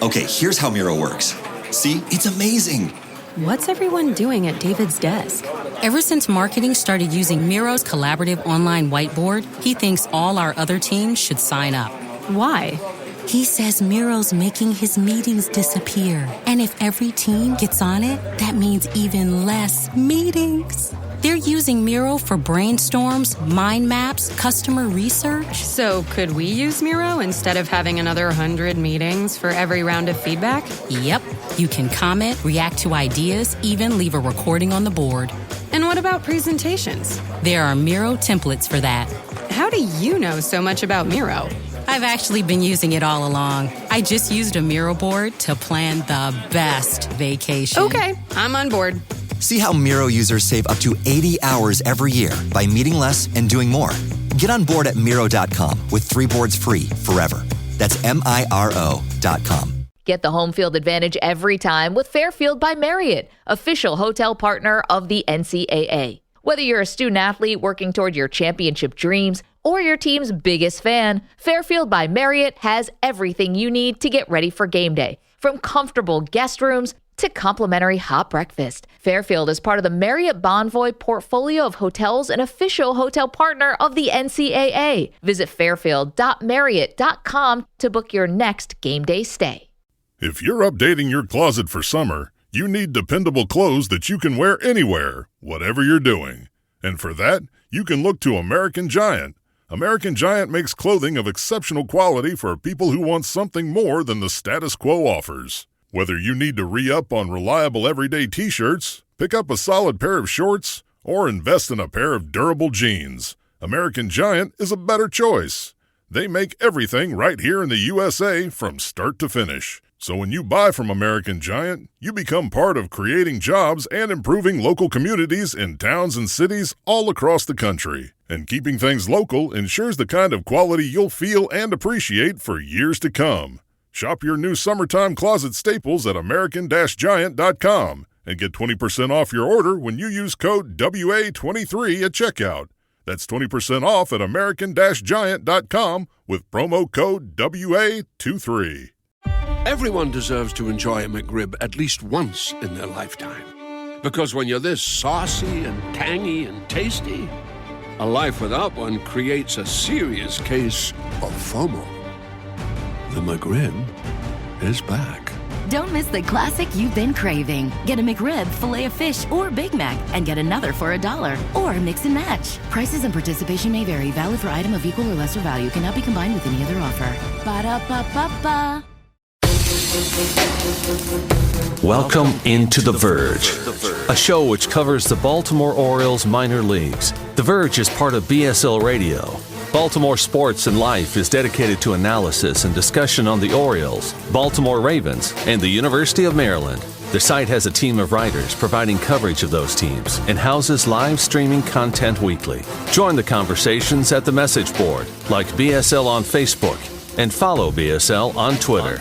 Okay, here's how Miro works. See, it's amazing. What's everyone doing at David's desk? Ever since marketing started using Miro's collaborative online whiteboard, he thinks all our other teams should sign up. Why? He says Miro's making his meetings disappear. And if every team gets on it, that means even less meetings. They're using Miro for brainstorms, mind maps, customer research. So could we use Miro instead of having another 100 meetings for every round of feedback? Yep. You can comment, react to ideas, even leave a recording on the board. And what about presentations? There are Miro templates for that. How do you know so much about Miro? I've actually been using it all along. I just used a Miro board to plan the best vacation. Okay, I'm on board. See how Miro users save up to 80 hours every year by meeting less and doing more. Get on board at Miro.com with 3 boards free forever. That's MIRO.com. Get the home field advantage every time with Fairfield by Marriott, official hotel partner of the NCAA. Whether you're a student athlete working toward your championship dreams or your team's biggest fan, Fairfield by Marriott has everything you need to get ready for game day. From comfortable guest rooms to complimentary hot breakfast. Fairfield is part of the Marriott Bonvoy portfolio of hotels and official hotel partner of the NCAA. Visit fairfield.marriott.com to book your next game day stay. If you're updating your closet for summer, you need dependable clothes that you can wear anywhere, whatever you're doing. And for that, you can look to American Giant. American Giant makes clothing of exceptional quality for people who want something more than the status quo offers. Whether you need to re-up on reliable everyday t-shirts, pick up a solid pair of shorts, or invest in a pair of durable jeans, American Giant is a better choice. They make everything right here in the USA from start to finish. So when you buy from American Giant, you become part of creating jobs and improving local communities in towns and cities all across the country. And keeping things local ensures the kind of quality you'll feel and appreciate for years to come. Shop your new summertime closet staples at American-Giant.com and get 20% off your order when you use code WA23 at checkout. That's 20% off at American-Giant.com with promo code WA23. Everyone deserves to enjoy a McRib at least once in their lifetime. Because when you're this saucy and tangy and tasty, a life without one creates a serious case of FOMO. The McRib is back. Don't miss the classic you've been craving. Get a McRib, Filet-O-Fish, or Big Mac, and get another for $1. Or mix and match. Prices and participation may vary. Valid for item of equal or lesser value. Cannot be combined with any other offer. Ba-da-ba-ba-ba. Welcome into The Verge, a show which covers the Baltimore Orioles minor leagues. The Verge is part of BSL Radio. Baltimore Sports and Life is dedicated to analysis and discussion on the Orioles, Baltimore Ravens, and the University of Maryland. The site has a team of writers providing coverage of those teams and houses live streaming content weekly. Join the conversations at the message board, like BSL on Facebook, and follow BSL on Twitter.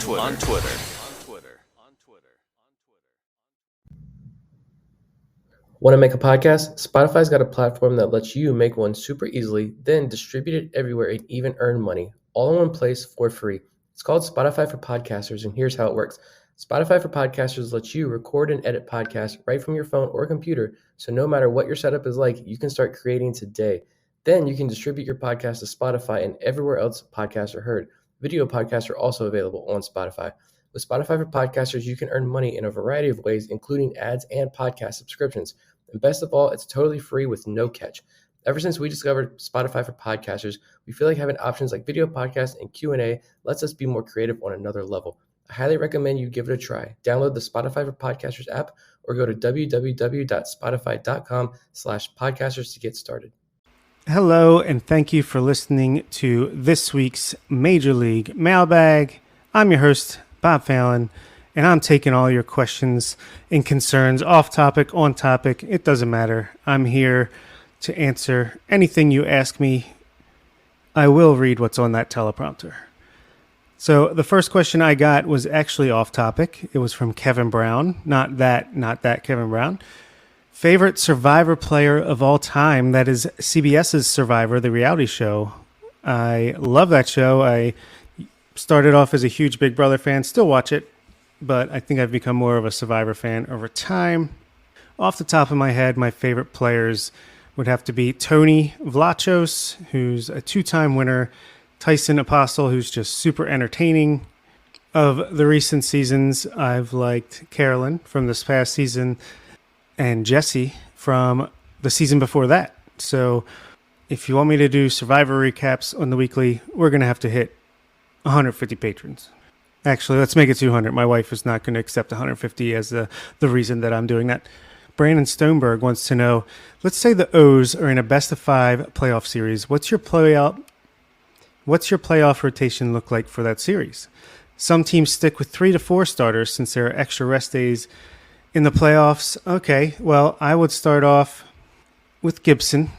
Want to make a podcast? Spotify's got a platform that lets you make one super easily, then distribute it everywhere and even earn money, all in one place for free. It's called Spotify for Podcasters, and here's how it works. Spotify for Podcasters lets you record and edit podcasts right from your phone or computer, so no matter what your setup is like, you can start creating today. Then you can distribute your podcast to Spotify and everywhere else podcasts are heard. Video podcasts are also available on Spotify. With Spotify for Podcasters, you can earn money in a variety of ways, including ads and podcast subscriptions. And best of all, it's totally free with no catch. Ever since we discovered Spotify for Podcasters, we feel like having options like video podcasts and Q&A lets us be more creative on another level. I highly recommend you give it a try. Download the Spotify for Podcasters app or go to www.spotify.com/podcasters to get started. Hello, and thank you for listening to this week's Major League Mailbag. I'm your host, Bob Fallon, and I'm taking all your questions and concerns off topic, on topic. It doesn't matter. I'm here to answer anything you ask me. I will read what's on that teleprompter. So the first question I got was actually off topic. It was from Kevin Brown. Not that Kevin Brown. Favorite Survivor player of all time? That is CBS's Survivor, the reality show. I love that show. I started off as a huge Big Brother fan, still watch it, but I think I've become more of a Survivor fan over time. Off the top of my head, my favorite players would have to be Tony Vlachos, who's a 2-time winner, Tyson Apostle, who's just super entertaining. Of the recent seasons, I've liked Carolyn from this past season and Jesse from the season before that. So if you want me to do Survivor recaps on the weekly, we're going to have to hit 150 patrons. Actually, let's make it 200. My wife is not going to accept 150 as the reason that I'm doing that. Brandon Stoneberg wants to know, let's say the O's are in a best-of-5 playoff series. What's your playoff rotation look like for that series? Some teams stick with 3 to 4 starters since there are extra rest days in the playoffs. Okay, well, I would start off with Gibson.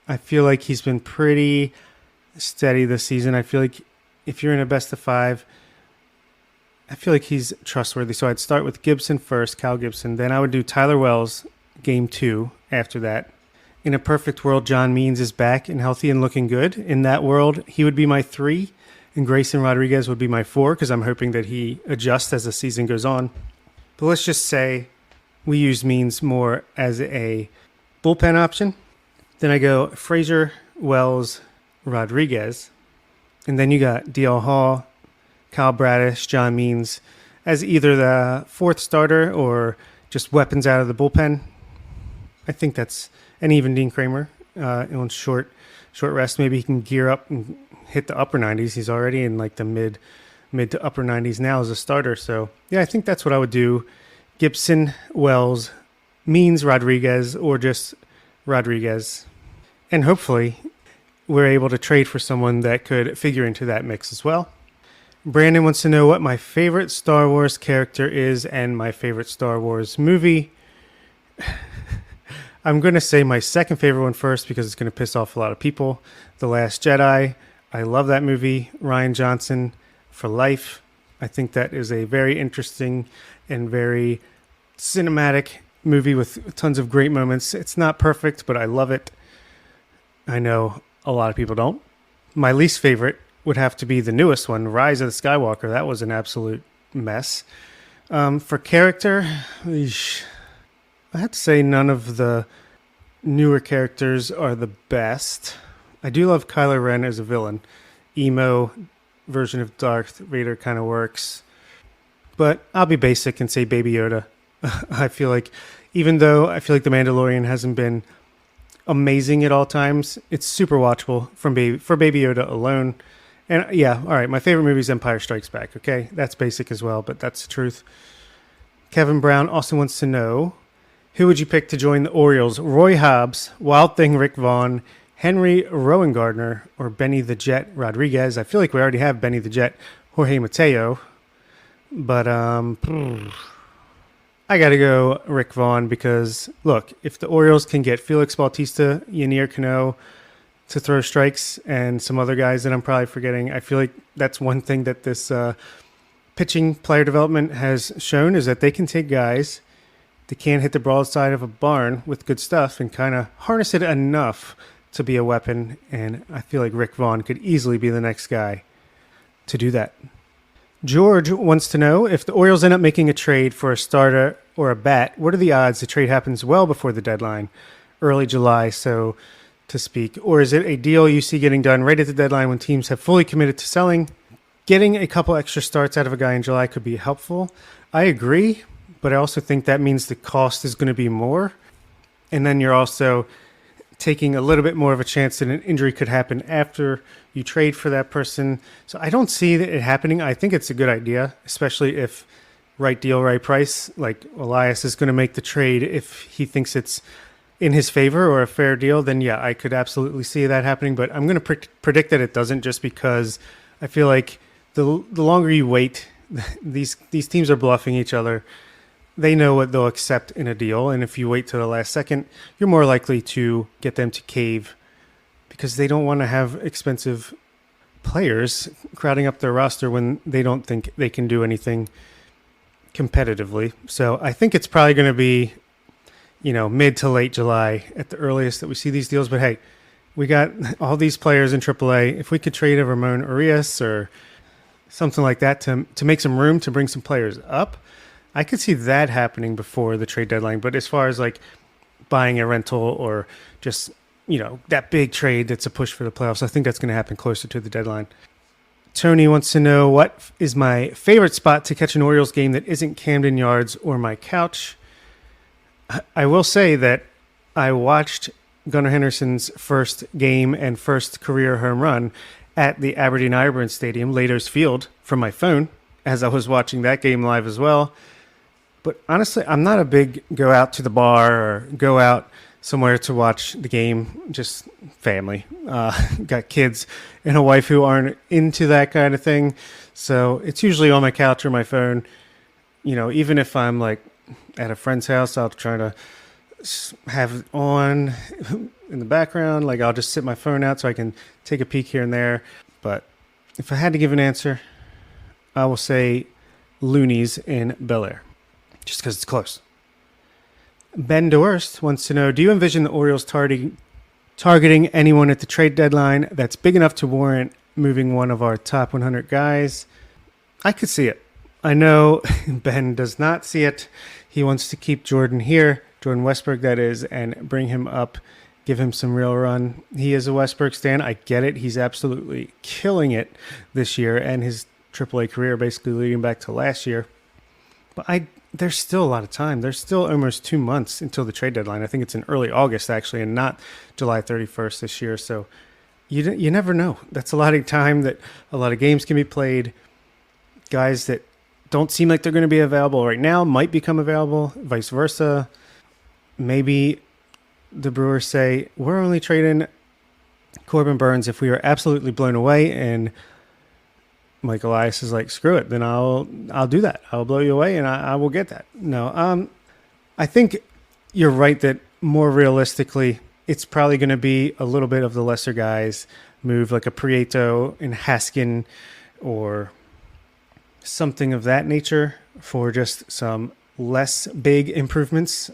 I feel like he's been pretty steady this season. I feel like if you're in a best-of-5, I feel like he's trustworthy. So I'd start with Gibson first, Cal Gibson. Then I would do Tyler Wells, game 2 after that. In a perfect world, John Means is back and healthy and looking good. In that world, he would be my 3. And Grayson Rodriguez would be my 4 because I'm hoping that he adjusts as the season goes on. But let's just say we use Means more as a bullpen option. Then I go Frazier, Wells, Rodriguez. And then you got DL Hall, Kyle Bradish, John Means as either the 4th starter or just weapons out of the bullpen. I think that's, and even Dean Kramer on short rest. Maybe he can gear up and hit the upper 90s. He's already in like the mid to upper 90s now as a starter. So yeah, I think that's what I would do. Gibson, Wells, Means, Rodriguez, or just Rodriguez. And hopefully we're able to trade for someone that could figure into that mix as well. Brandon wants to know what my favorite Star Wars character is and my favorite Star Wars movie. I'm going to say my second favorite one first because it's going to piss off a lot of people. The Last Jedi. I love that movie. Rian Johnson for life. I think that is a very interesting and very cinematic movie with tons of great moments. It's not perfect, but I love it. I know a lot of people don't. My least favorite would have to be the newest one, Rise of the Skywalker. That was an absolute mess. For character, I have to say none of the newer characters are the best. I do love Kylo Ren as a villain. Emo version of Darth Vader kind of works. But I'll be basic and say Baby Yoda. I feel like, even though I feel like The Mandalorian hasn't been amazing at all times, it's super watchable for Baby Yoda alone. And yeah, all right, my favorite movie is Empire Strikes Back, okay? That's basic as well, but that's the truth. Kevin Brown also wants to know, who would you pick to join the Orioles? Roy Hobbs, Wild Thing Rick Vaughn, Henry Rowan-Gardner, or Benny the Jet Rodriguez? I feel like we already have Benny the Jet, Jorge Mateo. But I got to go Rick Vaughn because, look, if the Orioles can get Felix Bautista, Yanier Cano to throw strikes, and some other guys that I'm probably forgetting, I feel like that's one thing that this pitching player development has shown is that they can take guys that can't hit the broadside of a barn with good stuff and kind of harness it enough to be a weapon. And I feel like Rick Vaughn could easily be the next guy to do that. George wants to know, if the Orioles end up making a trade for a starter or a bat, what are the odds the trade happens well before the deadline, early July, so to speak? Or is it a deal you see getting done right at the deadline when teams have fully committed to selling? Getting a couple extra starts out of a guy in July could be helpful. I agree, but I also think that means the cost is going to be more. And then you're also taking a little bit more of a chance that an injury could happen after you trade for that person. So I don't see it happening. I think it's a good idea, especially if right deal, right price, like Elias is going to make the trade. If he thinks it's in his favor or a fair deal, then yeah, I could absolutely see that happening. But I'm going to predict that it doesn't, just because I feel like the longer you wait, these teams are bluffing each other. They know what they'll accept in a deal, and if you wait till the last second, you're more likely to get them to cave because they don't want to have expensive players crowding up their roster when they don't think they can do anything competitively. So I think it's probably going to be, mid to late July at the earliest that we see these deals. But hey, we got all these players in AAA. If we could trade a Ramon Urias or something like that to make some room to bring some players up. I could see that happening before the trade deadline. But as far as like buying a rental or just, that big trade that's a push for the playoffs, I think that's going to happen closer to the deadline. Tony wants to know, what is my favorite spot to catch an Orioles game that isn't Camden Yards or my couch? I will say that I watched Gunnar Henderson's first game and first career home run at the Aberdeen-Ireburn Stadium, Latos Field, from my phone as I was watching that game live as well. But honestly, I'm not a big go out to the bar or go out somewhere to watch the game, just family. Got kids and a wife who aren't into that kind of thing. So it's usually on my couch or my phone. Even if I'm like at a friend's house, I'll try to have it on in the background. Like I'll just sit my phone out so I can take a peek here and there. But if I had to give an answer, I will say Looney's in Bel Air, just because it's close. Ben Dorst wants to know, do you envision the Orioles targeting anyone at the trade deadline that's big enough to warrant moving one of our top 100 guys? I could see it. I know Ben does not see it. He wants to keep Jordan Westburg that is, and bring him up, give him some real run. He is a Westburg stan. I get it. He's absolutely killing it this year, and his AAA career basically leading back to last year. But there's still a lot of time. There's still almost 2 months until the trade deadline. I think it's in early August, actually, and not July 31st this year. So you never know. That's a lot of time that a lot of games can be played. Guys that don't seem like they're going to be available right now might become available, vice versa. Maybe the Brewers say, we're only trading Corbin Burns if we are absolutely blown away, and Mike Elias is like, screw it, then I'll do that. I'll blow you away, and I will get that. No, I think you're right that more realistically, it's probably going to be a little bit of the lesser guys move, like a Prieto and Haskin or something of that nature for just some less big improvements.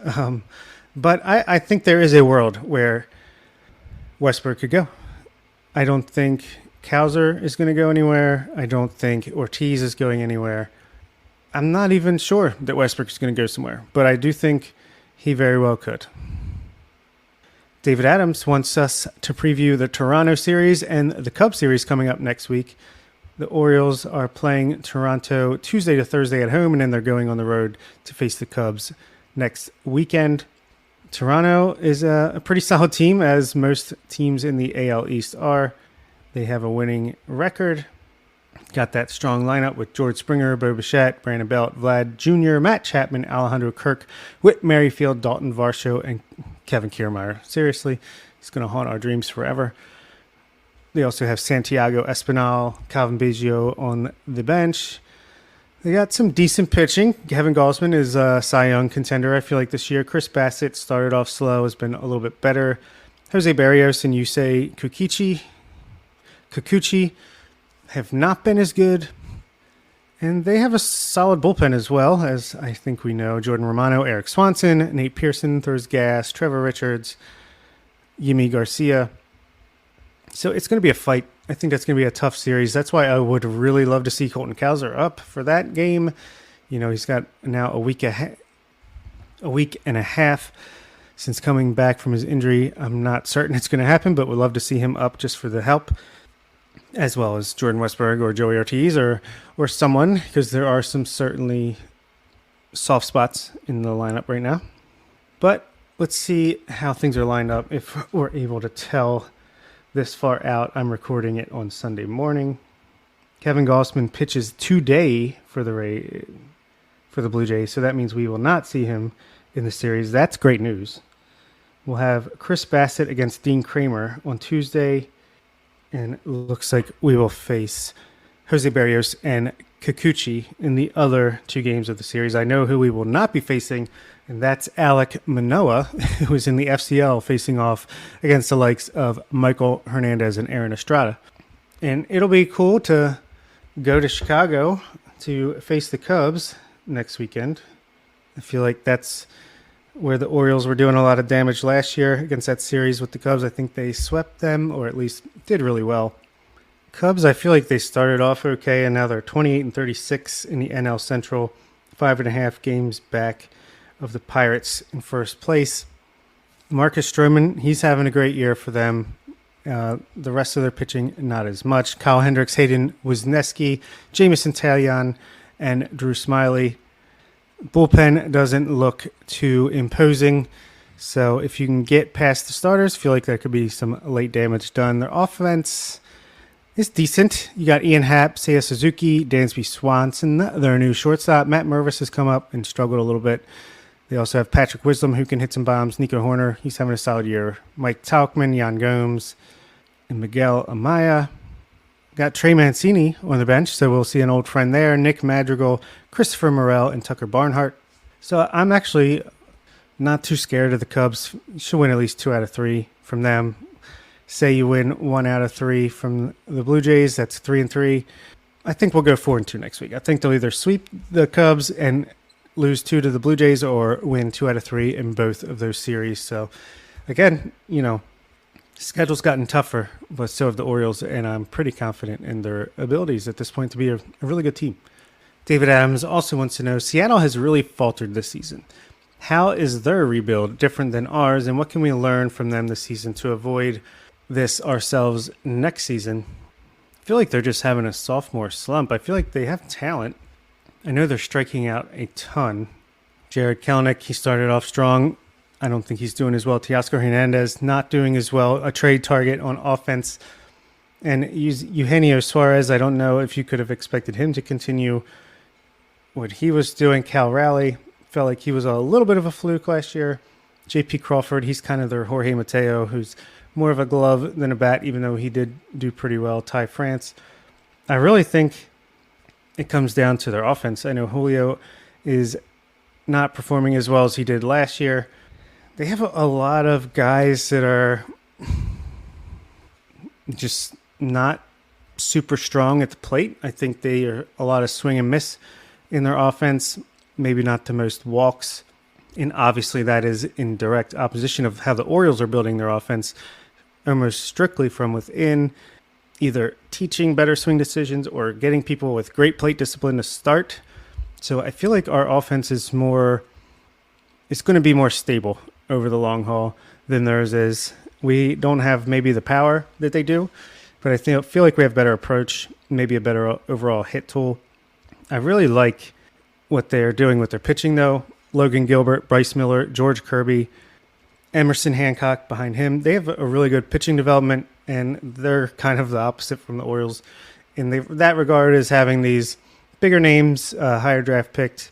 But I think there is a world where Westburg could go. I don't think Cowser is going to go anywhere. I don't think Ortiz is going anywhere. I'm not even sure that Westbrook is going to go somewhere, but I do think he very well could. David Adams wants us to preview the Toronto series and the Cubs series coming up next week. The Orioles are playing Toronto Tuesday to Thursday at home, and then they're going on the road to face the Cubs next weekend. Toronto is a pretty solid team, as most teams in the AL East are. They have a winning record. Got that strong lineup with George Springer, Bo Bichette, Brandon Belt, Vlad Jr., Matt Chapman, Alejandro Kirk, Whit Merrifield, Dalton Varsho, and Kevin Kiermaier. Seriously, he's going to haunt our dreams forever. They also have Santiago Espinal, Calvin Biggio on the bench. They got some decent pitching. Kevin Gausman is a Cy Young contender, I feel like, this year. Chris Bassett started off slow, has been a little bit better. Jose Barrios and Yusei Kikuchi have not been as good. And they have a solid bullpen as well, as I think we know. Jordan Romano, Eric Swanson, Nate Pearson throws gas, Trevor Richards, Yimi Garcia. So it's going to be a fight. I think that's going to be a tough series. That's why I would really love to see Colton Cowser up for that game. He's got now a week and a half since coming back from his injury. I'm not certain it's going to happen, but would love to see him up just for the help, as well as Jordan Westburg or Joey Ortiz or someone, because there are some certainly soft spots in the lineup right now. But let's see how things are lined up if we're able to tell this far out. I'm recording it on Sunday morning. Kevin Gausman pitches today for the Blue Jays, so that means we will not see him in the series. That's great news. We'll have Chris Bassett against Dean Kramer on Tuesday, and it looks like we will face Jose Barrios and Kikuchi in the other two games of the series. I know who we will not be facing, and that's Alek Manoah, who is in the FCL, facing off against the likes of Michael Hernandez and Aaron Estrada. And it'll be cool to go to Chicago to face the Cubs next weekend. I feel like that's where the Orioles were doing a lot of damage last year against that series with the Cubs. I think they swept them, or at least did really well. Cubs, I feel like they started off okay, and now they're 28-36 in the NL Central, 5.5 games back of the Pirates in first place. Marcus Stroman, he's having a great year for them. The rest of their pitching, not as much. Kyle Hendricks, Hayden Wisniewski, Jamison Talion, and Drew Smiley. Bullpen doesn't look too imposing, so if you can get past the starters, feel like there could be some late damage done. Their offense is decent. You got Ian Happ, Seiya Suzuki, Dansby Swanson, their new shortstop. Matt Mervis has come up and struggled a little bit. They also have Patrick Wisdom, who can hit some bombs. Nico Horner, he's having a solid year. Mike Tauchman, Jan Gomes, and Miguel Amaya. Got Trey Mancini on the bench, so we'll see an old friend there. Nick Madrigal, Christopher Morel, and Tucker Barnhart. So I'm actually not too scared of the Cubs. You should win at least 2 out of 3 from them. Say you win 1 out of 3 from the Blue Jays, that's 3-3. I think we'll go 4-2 next week. I think they'll either sweep the Cubs and lose 2 to the Blue Jays or win 2 out of 3 in both of those series. So again, schedule's gotten tougher, but so have the Orioles, and I'm pretty confident in their abilities at this point to be a really good team. David Adams also wants to know, Seattle has really faltered this season. How is their rebuild different than ours, and what can we learn from them this season to avoid this ourselves next season? I feel like they're just having a sophomore slump. I feel like they have talent. I know they're striking out a ton. Jared Kelenic, he started off strong. I don't think he's doing as well. Teoscar Hernandez not doing as well. A trade target on offense. And Eugenio Suarez, I don't know if you could have expected him to continue what he was doing. Cal Raleigh felt like he was a little bit of a fluke last year. JP Crawford, he's kind of their Jorge Mateo, who's more of a glove than a bat, even though he did do pretty well. Ty France. I really think it comes down to their offense. I know Julio is not performing as well as he did last year. They have a lot of guys that are just not super strong at the plate. I think they are a lot of swing and miss in their offense. Maybe not the most walks. And obviously that is in direct opposition of how the Orioles are building their offense, almost strictly from within, either teaching better swing decisions or getting people with great plate discipline to start. So I feel like our offense is it's going to be more stable over the long haul than theirs is. We don't have maybe the power that they do, but I feel like we have better approach, maybe a better overall hit tool. I really like what they're doing with their pitching, though. Logan Gilbert, Bryce Miller, George Kirby, Emerson Hancock behind him. They have a really good pitching development, and they're kind of the opposite from the Orioles in that regard, is having these bigger names, higher draft picked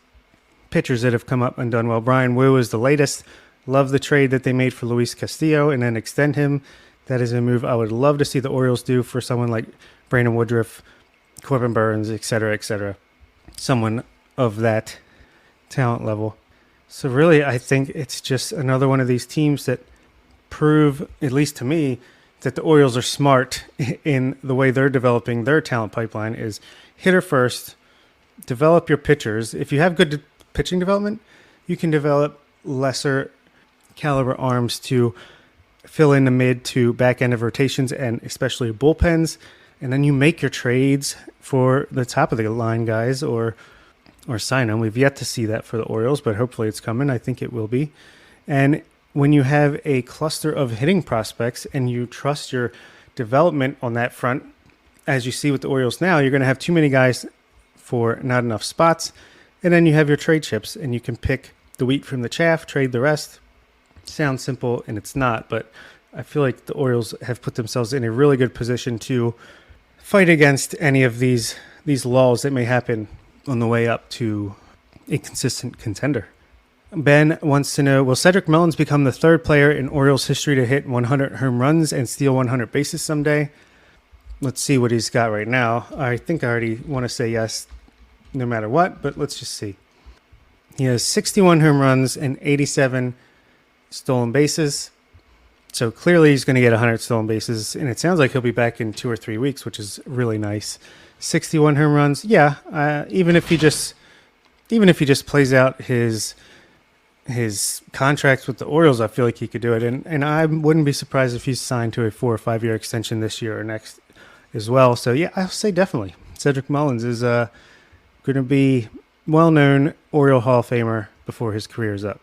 pitchers that have come up and done well. Brian Wu is the latest. Love the trade that they made for Luis Castillo and then extend him. That is a move I would love to see the Orioles do for someone like Brandon Woodruff, Corbin Burns, et cetera, someone of that talent level. So really, I think it's just another one of these teams that prove, at least to me, that the Orioles are smart in the way they're developing their talent pipeline is hitter first, develop your pitchers. If you have good pitching development, you can develop lesser caliber arms to fill in the mid to back end of rotations and especially bullpens. And then you make your trades for the top of the line guys or sign them. We've yet to see that for the Orioles, but hopefully it's coming. I think it will be. And when you have a cluster of hitting prospects and you trust your development on that front, as you see with the Orioles now, you're going to have too many guys for not enough spots. And then you have your trade chips and you can pick the wheat from the chaff, trade the rest. Sounds simple and it's not, but I feel like the Orioles have put themselves in a really good position to fight against any of these lulls that may happen on the way up to a consistent contender. Ben wants to know, will Cedric Mullins become the third player in Orioles history to hit 100 home runs and steal 100 bases someday? Let's see what he's got right now. I think I already want to say yes no matter what, but let's just see. He has 61 home runs and 87 stolen bases. So clearly he's going to get 100 stolen bases, and it sounds like he'll be back in 2 or 3 weeks, which is really nice. 61 home runs, yeah. Even if he just plays out his contract with the Orioles, I feel like he could do it, and I wouldn't be surprised if he's signed to a 4 or 5 year extension this year or next. as well. So, yeah, I'll say definitely. Cedric Mullins is going to be well-known Oriole Hall of Famer before his career is up.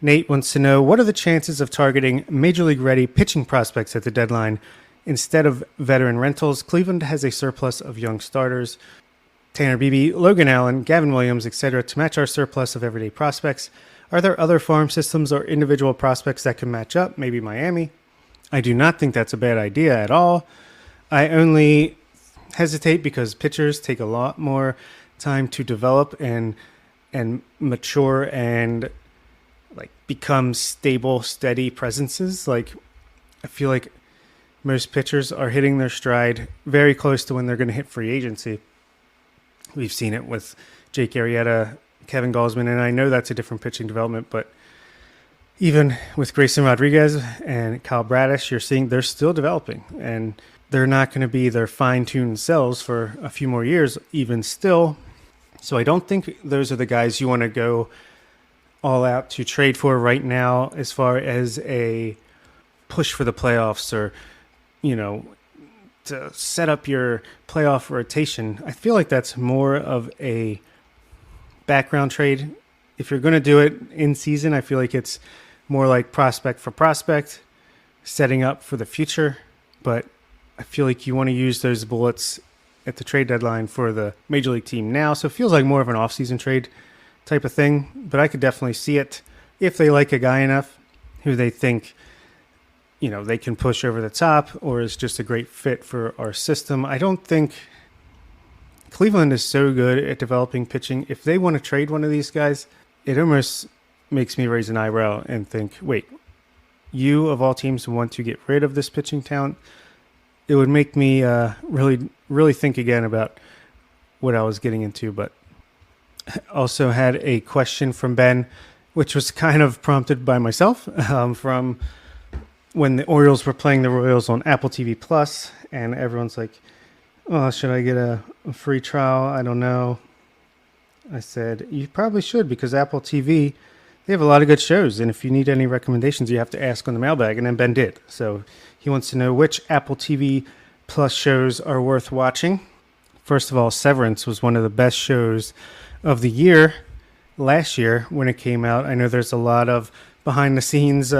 Nate wants to know, what are the chances of targeting Major League-ready pitching prospects at the deadline instead of veteran rentals? Cleveland has a surplus of young starters. Tanner Beebe, Logan Allen, Gavin Williams, etc. to match our surplus of everyday prospects. Are there other farm systems or individual prospects that can match up? Maybe Miami? I do not think that's a bad idea at all. I only hesitate because pitchers take a lot more time to develop and mature and like become stable, steady presences. Like, I feel like most pitchers are hitting their stride very close to when they're going to hit free agency. We've seen it with Jake Arrieta, Kevin Gausman, and I know that's a different pitching development, but even with Grayson Rodriguez and Kyle Bradish, you're seeing they're still developing, and they're not going to be their fine-tuned selves for a few more years, even still. So I don't think those are the guys you want to go all out to trade for right now as far as a push for the playoffs or, to set up your playoff rotation. I feel like that's more of a background trade. If you're going to do it in season, I feel like it's more like prospect for prospect, setting up for the future. But I feel like you want to use those bullets at the trade deadline for the major league team now. So it feels like more of an off-season trade type of thing. But I could definitely see it if they like a guy enough who they think they can push over the top or is just a great fit for our system. I don't think Cleveland is so good at developing pitching. If they want to trade one of these guys, it almost makes me raise an eyebrow and think, wait, you of all teams want to get rid of this pitching talent? It would make me really, really think again about what I was getting into. But I also had a question from Ben, which was kind of prompted by myself from when the Orioles were playing the Royals on Apple TV Plus, and everyone's like, oh, should I get a free trial? I don't know. I said, you probably should, because Apple TV, they have a lot of good shows, and if you need any recommendations, you have to ask on the mailbag, and then Ben did. So he wants to know which Apple TV Plus shows are worth watching. First of all, Severance was one of the best shows of the year last year when it came out. I know there's a lot of behind-the-scenes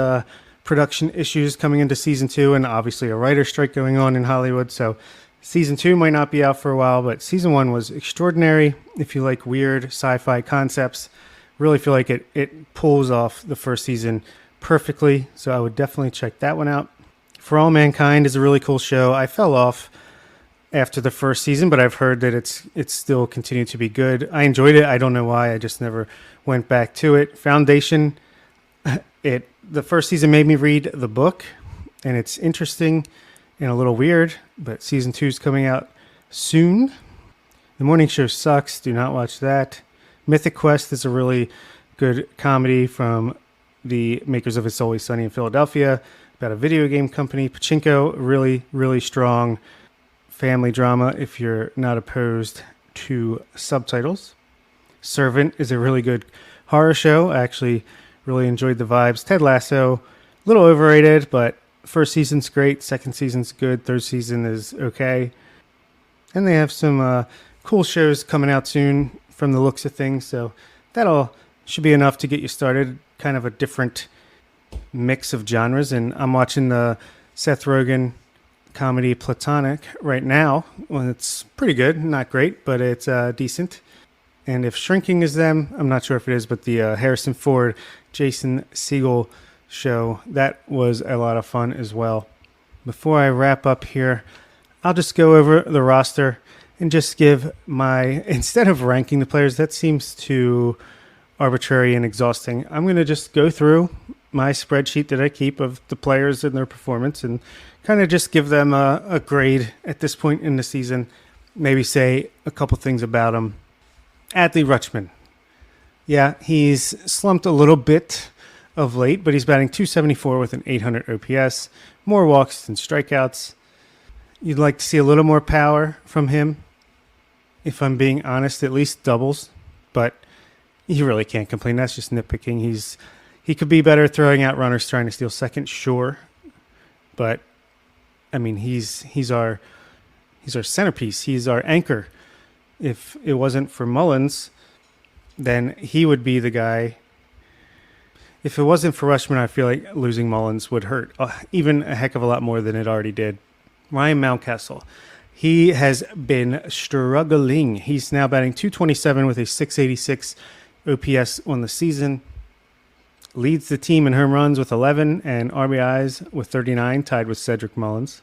production issues coming into season 2, and obviously a writer's strike going on in Hollywood, so season 2 might not be out for a while, but season 1 was extraordinary. If you like weird sci-fi concepts, really feel like it pulls off the first season perfectly, so I would definitely check that one out. For All Mankind is a really cool show. I fell off after the first season, but I've heard that it's still continued to be good. I enjoyed it. I don't know why. I just never went back to it. Foundation, the first season made me read the book, and it's interesting and a little weird, but season 2 is coming out soon. The Morning Show sucks. Do not watch that. Mythic Quest is a really good comedy from the makers of It's Always Sunny in Philadelphia about a video game company. Pachinko, really, really strong family drama if you're not opposed to subtitles. Servant is a really good horror show. I actually really enjoyed the vibes. Ted Lasso, a little overrated, but first season's great, second season's good, third season is okay. And they have some cool shows coming out soon from the looks of things, so that'll should be enough to get you started. Kind of a different mix of genres, and I'm watching the Seth Rogen comedy Platonic right now. Well, it's pretty good, not great, but it's decent. And if Shrinking is them, I'm not sure if it is, but the Harrison Ford, Jason Segel show, that was a lot of fun as well. Before I wrap up here, I'll just go over the roster and just give instead of ranking the players, that seems too arbitrary and exhausting. I'm going to just go through my spreadsheet that I keep of the players and their performance and kind of just give them a grade at this point in the season. Maybe say a couple things about them. Adley Rutschman. Yeah, he's slumped a little bit of late, but he's batting .274 with an .800 OPS. More walks than strikeouts. You'd like to see a little more power from him. If I'm being honest, at least doubles. But you really can't complain. That's just nitpicking. He could be better throwing out runners trying to steal second, sure. But, I mean, he's our He's our centerpiece. He's our anchor. If it wasn't for Mullins, then he would be the guy. If it wasn't for Rushman, I feel like losing Mullins would hurt even a heck of a lot more than it already did. Ryan Mountcastle. He has been struggling. He's now batting .227 with a .686 OPS on the season. Leads the team in home runs with 11 and RBIs with 39, tied with Cedric Mullins.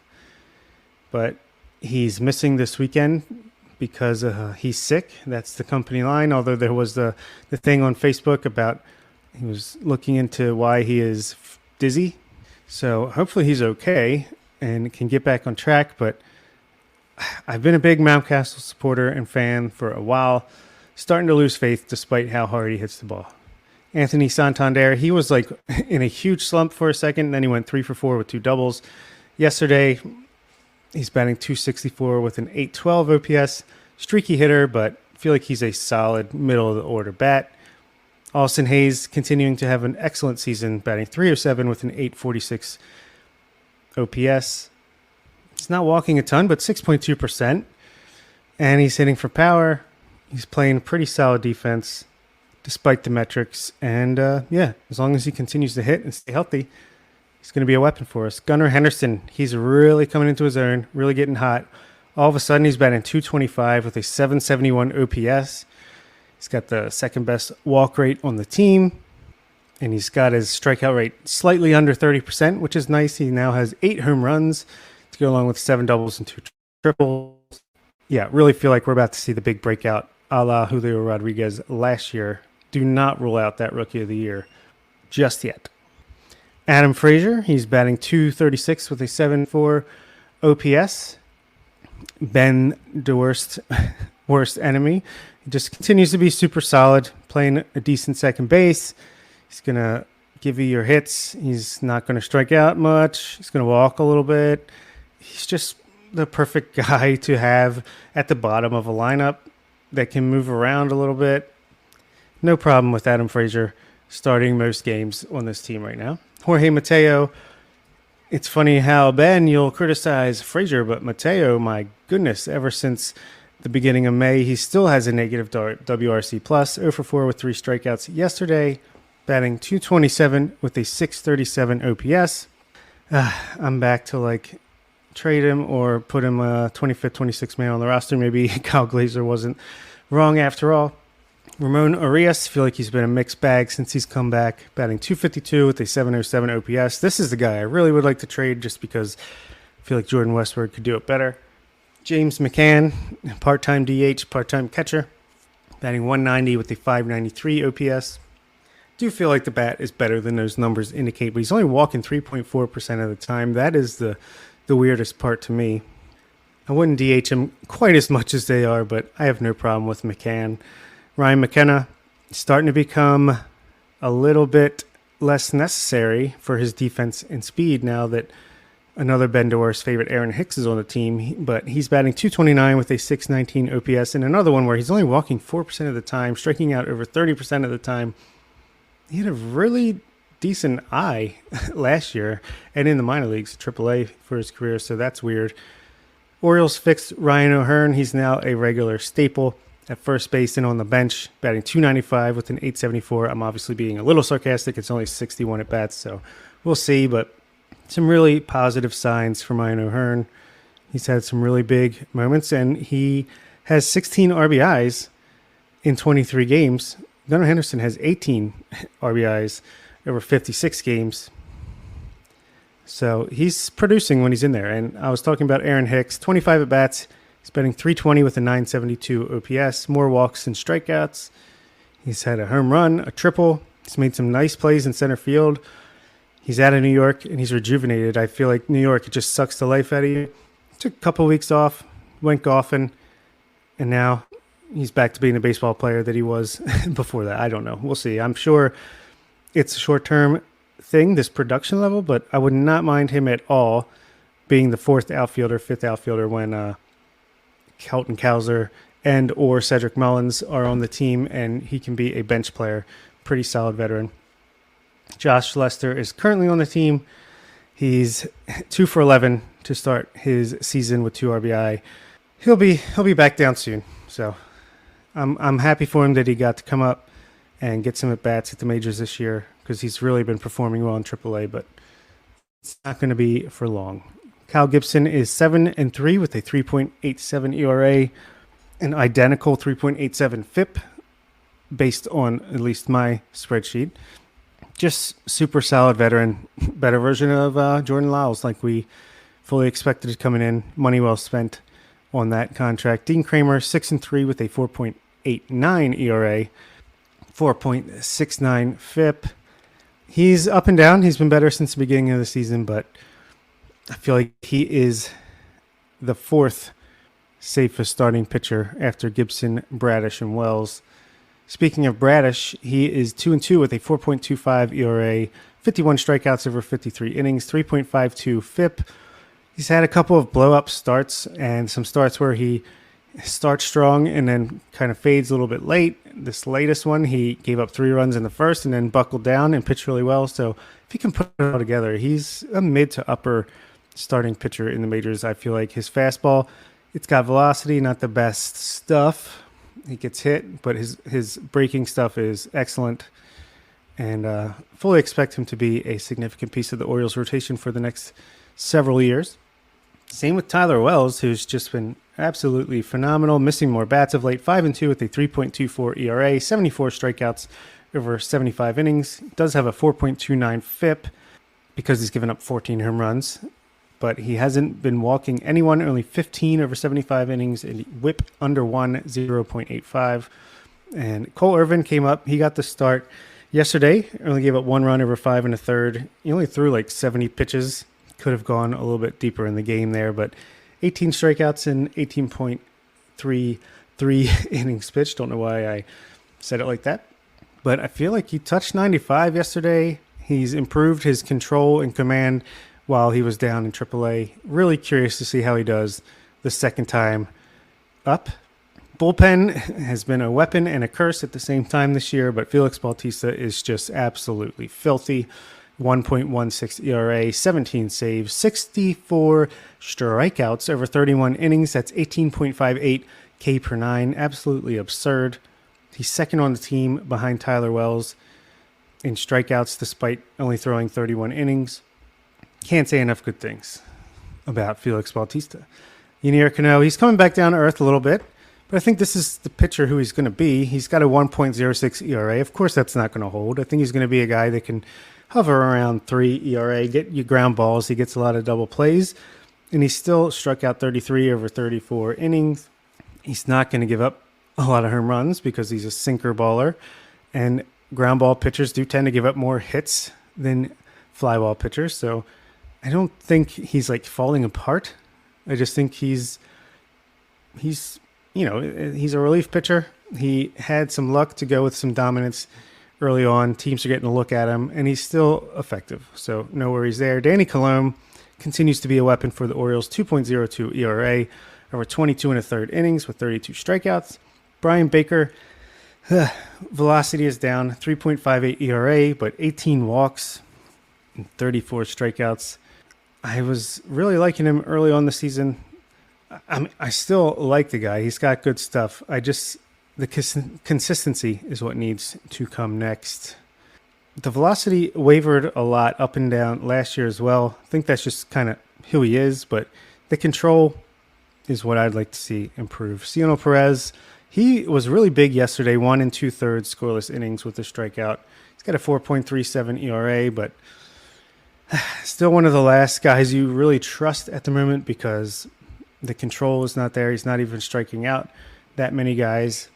But he's missing this weekend because he's sick. That's the company line, although there was the thing on Facebook about he was looking into why he is dizzy. So hopefully he's okay and can get back on track. But I've been a big Mountcastle supporter and fan for a while, starting to lose faith despite how hard he hits the ball. Anthony Santander, he was like in a huge slump for a second, then he went 3 for 4 with 2 doubles. Yesterday, he's batting .264 with an .812 OPS. Streaky hitter, but I feel like he's a solid middle-of-the-order bat. Austin Hayes continuing to have an excellent season, batting .307 with an .846 OPS. He's not walking a ton, but 6.2%. And he's hitting for power. He's playing pretty solid defense despite the metrics. And as long as he continues to hit and stay healthy, he's going to be a weapon for us. Gunnar Henderson, he's really coming into his own, really getting hot. All of a sudden, he's batting .225 with a .771 OPS. He's got the second best walk rate on the team. And he's got his strikeout rate slightly under 30%, which is nice. He now has 8 home runs to go along with 7 doubles and 2 triples. Yeah, really feel like we're about to see the big breakout a la Julio Rodriguez last year. Do not rule out that Rookie of the Year just yet. Adam Frazier, he's batting .236 with a .74 OPS. Ben DeWorst, worst enemy. He just continues to be super solid, playing a decent second base. He's going to give you your hits. He's not going to strike out much. He's going to walk a little bit. He's just the perfect guy to have at the bottom of a lineup that can move around a little bit. No problem with Adam Frazier starting most games on this team right now. Jorge Mateo, it's funny how, Ben, you'll criticize Frazier, but Mateo, my goodness, ever since the beginning of May, he still has a negative WRC+, 0 for 4 with 3 strikeouts yesterday, batting .227 with a .637 OPS. I'm back to trade him or put him 25th, 26th man on the roster. Maybe Kyle Glazer wasn't wrong after all. Ramon Arias, feel like he's been a mixed bag since he's come back, batting .252 with a .707 OPS. This is the guy I really would like to trade just because I feel like Jordan Westburg could do it better. James McCann, part-time DH, part-time catcher, batting .190 with a .593 OPS. Do feel like the bat is better than those numbers indicate, but he's only walking 3.4% of the time. That is the weirdest part to me. I wouldn't DH him quite as much as they are, but I have no problem with McCann. Ryan McKenna starting to become a little bit less necessary for his defense and speed now that another Ben Doer's favorite Aaron Hicks is on the team, but he's batting .229 with a .619 OPS, and another one where he's only walking 4% of the time, striking out over 30% of the time. He had a really decent eye last year and in the minor leagues, AAA for his career, so that's weird. Orioles fixed Ryan O'Hearn. He's now a regular staple at first base and on the bench, batting .295 with an .874. I'm obviously being a little sarcastic. It's only 61 at bats, so we'll see. But some really positive signs for Ryan O'Hearn. He's had some really big moments, and he has 16 RBIs in 23 games. Gunnar Henderson has 18 RBIs over 56 games. So he's producing when he's in there. And I was talking about Aaron Hicks, 25 at bats. He's batting .320 with a .972 OPS, more walks than strikeouts. He's had a home run, a triple. He's made some nice plays in center field. He's out of New York, and he's rejuvenated. I feel like New York, it just sucks the life out of you. Took a couple of weeks off, went golfing, and now he's back to being the baseball player that he was before that. I don't know. We'll see. I'm sure it's a short-term thing, this production level, but I would not mind him at all being the fifth outfielder when Kelton Cowser and or Cedric Mullins are on the team, and he can be a bench player. Pretty solid veteran. Josh Lester is currently on the team. He's 2 for 11 to start his season with 2 RBI. he'll be back down soon. So I'm happy for him that he got to come up and get some at bats at the majors this year because he's really been performing well in AAA, but it's not going to be for long. Kyle Gibson is 7-3 with a 3.87 ERA, an identical 3.87 FIP based on at least my spreadsheet. Just super solid veteran, better version of Jordan Lyles, like we fully expected it coming in. Money well spent on that contract. Dean Kramer, 6-3 with a 4.89 ERA, 4.69 FIP. He's up and down. He's been better since the beginning of the season, but I feel like he is the fourth safest starting pitcher after Gibson, Bradish, and Wells. Speaking of Bradish, he is 2-2 with a 4.25 ERA, 51 strikeouts over 53 innings, 3.52 FIP. He's had a couple of blow-up starts and some starts where he starts strong and then kind of fades a little bit late. This latest one, he gave up 3 runs in the first and then buckled down and pitched really well. So if he can put it all together, he's a mid to upper starting pitcher in the majors. I feel like his fastball, it's got velocity, not the best stuff. He gets hit, but his breaking stuff is excellent. And fully expect him to be a significant piece of the Orioles rotation for the next several years. Same with Tyler Wells, who's just been absolutely phenomenal, missing more bats of late. 5-2 with a 3.24 ERA, 74 strikeouts over 75 innings. Does have a 4.29 FIP because he's given up 14 home runs. But he hasn't been walking anyone, only 15 over 75 innings, and whip under 1, 0.85. And Cole Irvin came up. He got the start yesterday. Only gave up 1 run over 5 1/3. He only threw like 70 pitches. Could have gone a little bit deeper in the game there, but 18 strikeouts and 18.33 innings pitched. Don't know why I said it like that. But I feel like he touched 95 yesterday. He's improved his control and command while he was down in AAA. Really curious to see how he does the second time up. Bullpen has been a weapon and a curse at the same time this year, but Felix Bautista is just absolutely filthy. 1.16 ERA, 17 saves, 64 strikeouts over 31 innings. That's 18.58 K per 9. Absolutely absurd. He's second on the team behind Tyler Wells in strikeouts despite only throwing 31 innings. Can't say enough good things about Felix Bautista. Ynier Cano, he's coming back down to earth a little bit, but I think this is the pitcher who he's going to be. He's got a 1.06 ERA. Of course, that's not going to hold. I think he's going to be a guy that can hover around 3 ERA, get you ground balls. He gets a lot of double plays, and he still struck out 33 over 34 innings. He's not going to give up a lot of home runs because he's a sinker baller, and ground ball pitchers do tend to give up more hits than fly ball pitchers, so I don't think he's like falling apart. I just think he's a relief pitcher. He had some luck to go with some dominance early on. Teams are getting a look at him, and he's still effective. So no worries there. Danny Colomé continues to be a weapon for the Orioles. 2.02 ERA over 22 1/3 innings with 32 strikeouts. Brian Baker, velocity is down. 3.58 ERA, but 18 walks and 34 strikeouts. I was really liking him early on the season. I still like the guy. He's got good stuff. The consistency is what needs to come next. The velocity wavered a lot up and down last year as well. I think that's just kind of who he is, but the control is what I'd like to see improve. Cionel Perez, he was really big yesterday, 1 2/3 scoreless innings with a strikeout. He's got a 4.37 ERA, but still one of the last guys you really trust at the moment because the control is not there. He's not even striking out that many guys,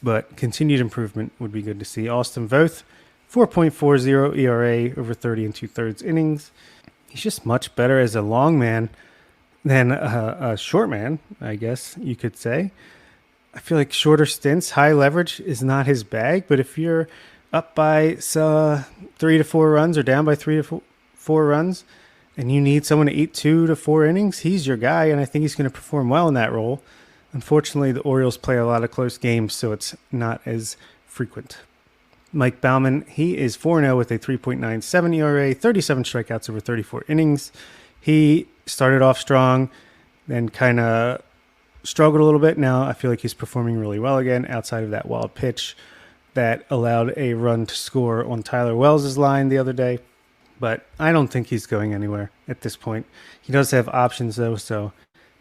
but continued improvement would be good to see. Austin Voth, 4.40 ERA over 30 2/3 innings. He's just much better as a long man than a short man, I guess you could say. I feel like shorter stints, high leverage is not his bag, but if you're up by 3 to 4 runs or down by 3 to 4 runs, and you need someone to eat 2 to 4 innings, he's your guy, and I think he's going to perform well in that role. Unfortunately, the Orioles play a lot of close games, so it's not as frequent. Mike Baumann, he is 4-0 with a 3.97 ERA, 37 strikeouts over 34 innings. He started off strong, then kind of struggled a little bit. Now I feel like he's performing really well again outside of that wild pitch that allowed a run to score on Tyler Wells' line the other day. But I don't think he's going anywhere at this point. He does have options, though, so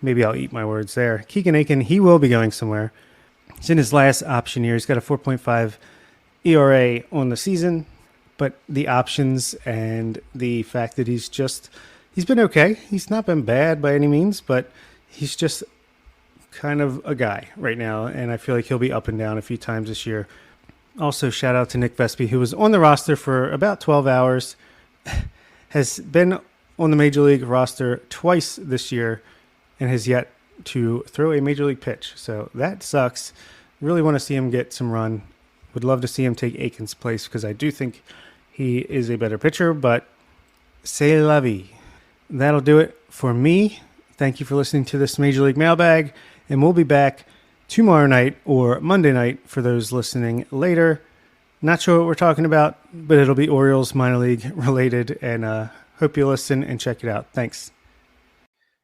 maybe I'll eat my words there. Keegan Aiken, he will be going somewhere. He's in his last option year. He's got a 4.5 ERA on the season, but the options and the fact that he's been okay. He's not been bad by any means, but he's just kind of a guy right now, and I feel like he'll be up and down a few times this year. Also, shout out to Nick Vespi, who was on the roster for about 12 hours, has been on the Major League roster twice this year, and has yet to throw a Major League pitch. So that sucks. Really want to see him get some run. Would love to see him take Aiken's place because I do think he is a better pitcher, but c'est la vie. That'll do it for me. Thank you for listening to this Major League Mailbag, and we'll be back tomorrow night or Monday night for those listening later. Not sure what we're talking about, but it'll be Orioles minor league related, and hope you listen and check it out. Thanks.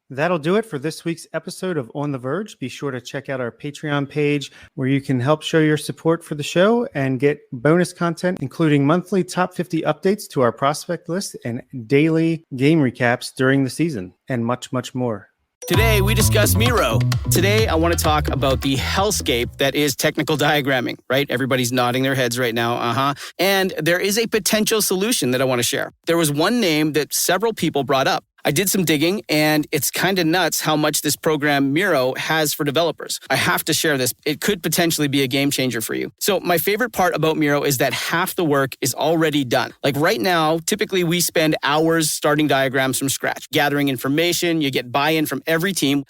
That'll do it for this week's episode of On the Verge. Be sure to check out our Patreon page where you can help show your support for the show and get bonus content, including monthly top 50 updates to our prospect list and daily game recaps during the season, and much, much more. Today, we discuss Miro. Today, I want to talk about the hellscape that is technical diagramming, right? Everybody's nodding their heads right now, And there is a potential solution that I want to share. There was one name that several people brought up. I did some digging, and it's kind of nuts how much this program Miro has for developers. I have to share this. It could potentially be a game changer for you. So my favorite part about Miro is that half the work is already done. Like right now, typically we spend hours starting diagrams from scratch, gathering information. You get buy-in from every team.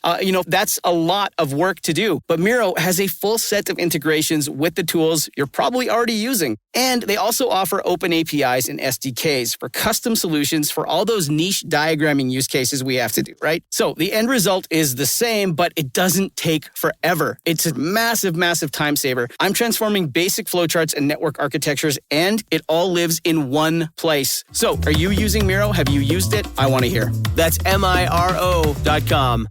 That's a lot of work to do. But Miro has a full set of integrations with the tools you're probably already using. And they also offer open APIs and SDKs for custom solutions for all those niche diagramming use cases we have to do, right? So the end result is the same, but it doesn't take forever. It's a massive, massive time saver. I'm transforming basic flowcharts and network architectures, and it all lives in one place. So are you using Miro? Have you used it? I want to hear. That's Miro.com.